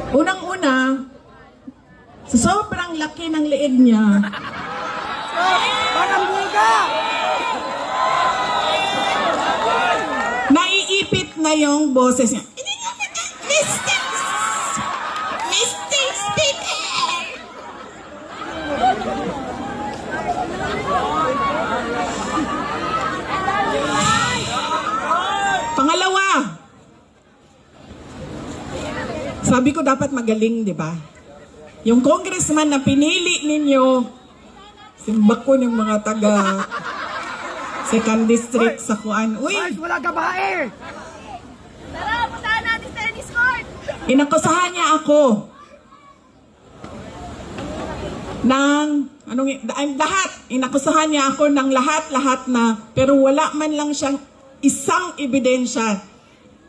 Unang-una, sa sobrang laki ng leeg niya, Parang buga! naiipit na yung boses niya. Mr. Speaker! Pangalawa, sabi ko dapat magaling, di ba? Yung congressman na pinili ninyo, simbak ko ng mga taga second district sa Kuan. Uy, Guys, wala gabae! Tara, puntahan natin sa tennis court! inakusahan niya ako ng lahat. Inakusahan niya ako ng lahat na, pero wala man lang siyang isang ebidensya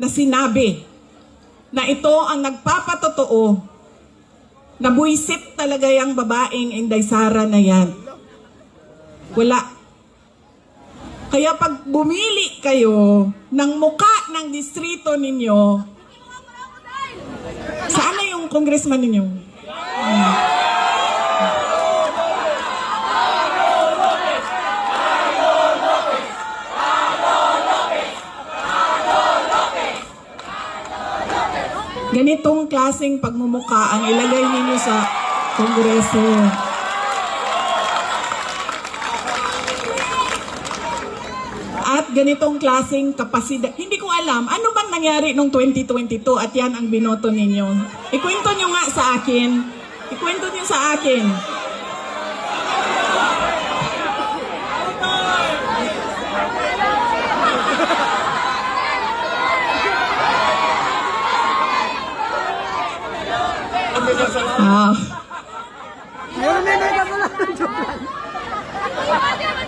na sinabi na ito ang nagpapatotoo na buwisit talaga yung babaeng Inday Sara na yan. Wala. Kaya pag bumili kayo ng muka ng distrito ninyo, saan na yung congressman ninyo? Ganitong klaseng pagmumuka ang ilagay ninyo sa kongreso. At ganitong klaseng kapasidad. Hindi ko alam, ano bang nangyari noong 2022 at yan ang binoto ninyo? Ikwento nyo nga sa akin. Ikwento nyo sa akin. Meron may mega pala.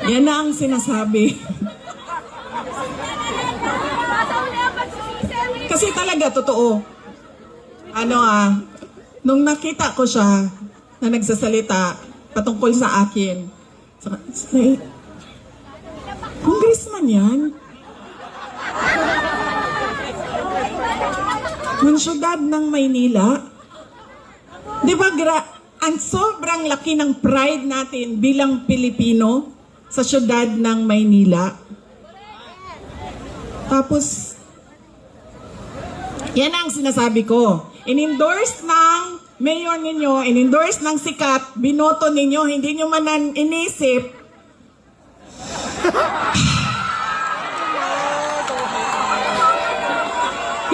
Yan na ang sinasabi. Kasi talaga, totoo. Nung nakita ko siya na nagsasalita patungkol sa akin, congressman yan? Ng syudad ng Maynila? Di ba ang sobrang laki ng pride natin bilang Pilipino sa syudad ng Maynila? Tapos, yan ang sinasabi ko. In-endorse ng mayor ninyo, in-endorse ng sikat, binoto ninyo, hindi nyo man inisip.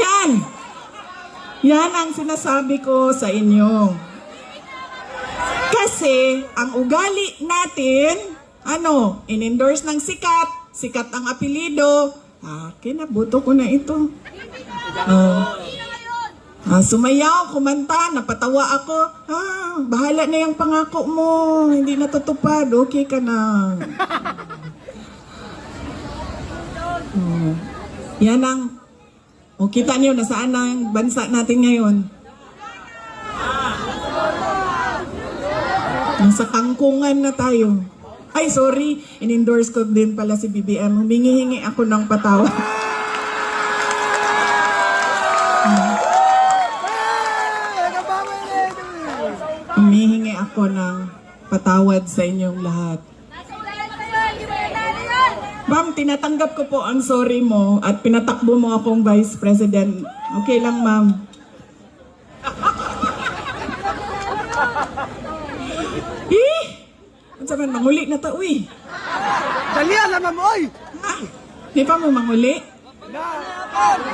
Yan! Yan ang sinasabi ko sa inyo. Kasi, ang ugali natin, in-endorse ng sikat, sikat ang apelido, kinabuto ko na ito. Sumayaw, kumanta, napatawa ako. Bahala na yung pangako mo. Hindi natutupad. Okay ka na. Yan ang... kita niyo, nasaan na ang bansa natin ngayon? Nasa kangkungan na tayo. Ay, sorry. In-endorse ko din pala si BBM. Humingi-hingi ako ng patawad. Humihingi ako ng patawad sa inyong lahat. Ma'am, tinatanggap ko po ang sorry mo at pinatakbo mo akong Vice President. Okay lang, ma'am. Ano sabihin, manguli na ta, uy. Dali, alam mo, oy! Di pa mo manguli?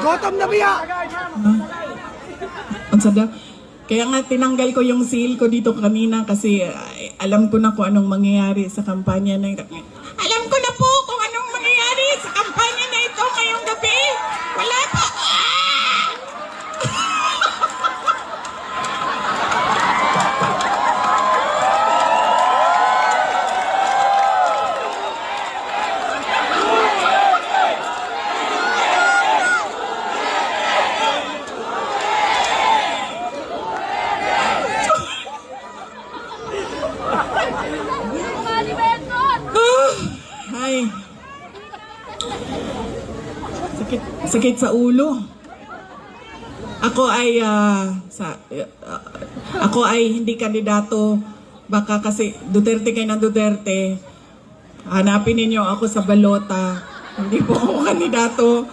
Gotom na biya! Ang sada. Kaya nga tinanggal ko yung seal ko dito kanina kasi alam ko na kung anong mangyayari sa kampanya na ito. Alam ko na po kung anong mangyayari sa kampanya na ito ngayong gabi. Wala pa. Ay. Sakit sa ulo. ako ay hindi kandidato. Baka kasi Duterte kayo ng Duterte. Hanapin ninyo ako sa balota. Hindi po ako kandidato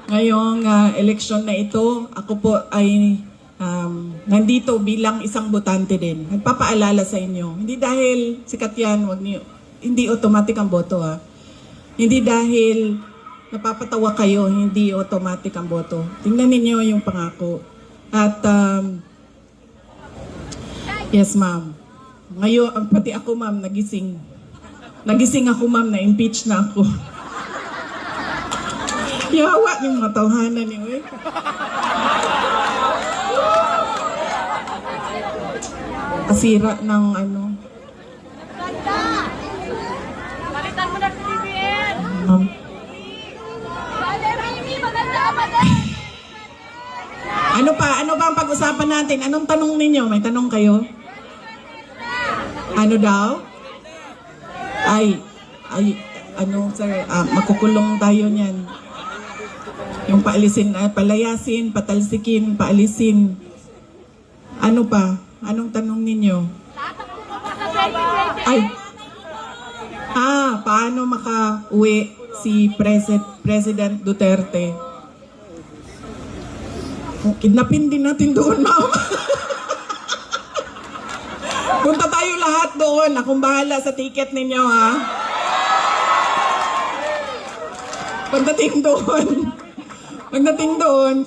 ngayong eleksyon na ito. Ako po ay nandito bilang isang botante din. Nagpapaalala sa inyo. Hindi dahil sikat yan, hindi automatic ang boto ha. Hindi dahil napapatawa kayo, hindi automatic ang boto. Tingnan ninyo yung pangako. At yes ma'am. Ngayon, pati ako ma'am, nagising. Nagising ako ma'am, na-impeach na ako. Yawa ng mga tawhanan niyo eh. Kasira ng ano. Palitan mo na sa BBM! Ma'am. Father Amy, maganda ka pa Ano pa? Ano ba ang pag-usapan natin? Anong tanong ninyo? May tanong kayo? Ano daw? Ano sir, makukulong tayo niyan. Yung paalisin, palayasin, patalsikin, paalisin. Ano pa? Anong tanong ninyo? Tatakbo ka pa sa 2028! Ay! Paano maka-uwi si President Duterte? Kidnapin din natin doon, ma'am. Punta tayo lahat doon. Akong bahala sa ticket ninyo, ha? Pagdating doon,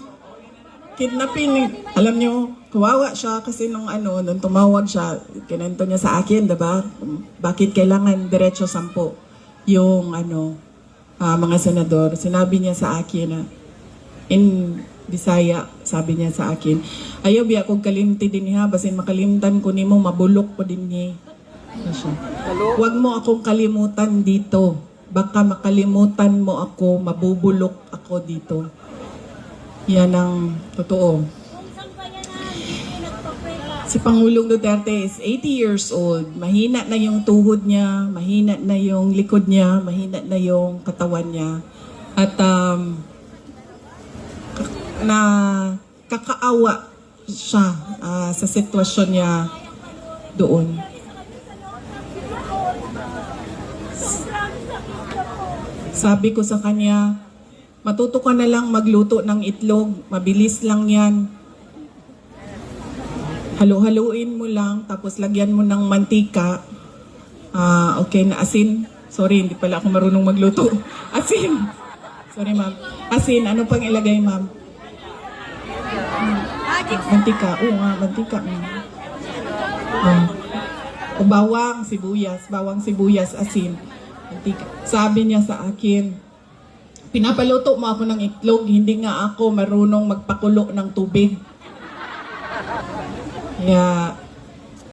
kidnapin. Alam nyo, kawawa siya kasi nung tumawag siya, kinento niya sa akin, diba? Bakit kailangan diretso 10 yung mga senador. Sinabi niya sa akin na in Bisaya, sabi niya sa akin, ayaw biya kong kalimti din ha, basin makalimtan ko nimo, mabulok ko din niya. Huwag mo akong kalimutan dito. Baka makalimutan mo ako, mabubulok ako dito. Yan ang totoo. Si Pangulong Duterte is 80 years old. Mahina na yung tuhod niya, mahina na yung likod niya, mahina na yung katawan niya. At na kakaawa siya sa sitwasyon niya doon. Sabi ko sa kanya, matuto ka na lang magluto ng itlog, mabilis lang yan. Halo-haluin mo lang, tapos lagyan mo ng mantika. Okay na asin. Sorry, hindi pala ako marunong magluto. Asin. Sorry, ma'am. Asin, ano pang ilagay, ma'am? Mantika. Oo nga, mantika. O bawang sibuyas, asin. Mantika. Sabi niya sa akin, pinapaluto mo ako ng itlog, hindi nga ako marunong magpakulo ng tubig. Kaya